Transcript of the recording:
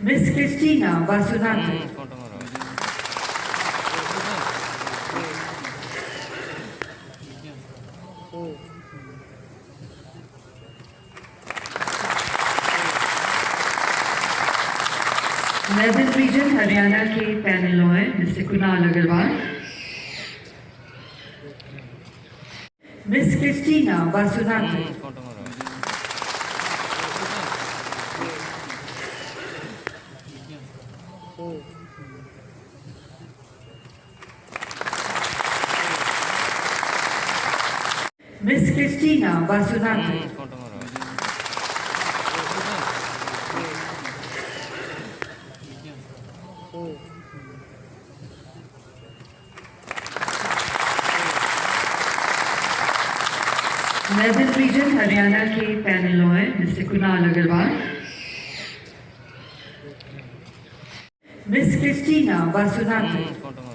Miss Christina Vasunathan. Northern Region Haryana के panel lawyer mister Kunal Agarwal. Miss Christina Vasunathan. Miss Christina Vasunathan. Northern Region Haryana के panel lawyer mister Kunal Agarwal. Miss Christina Vasunathan.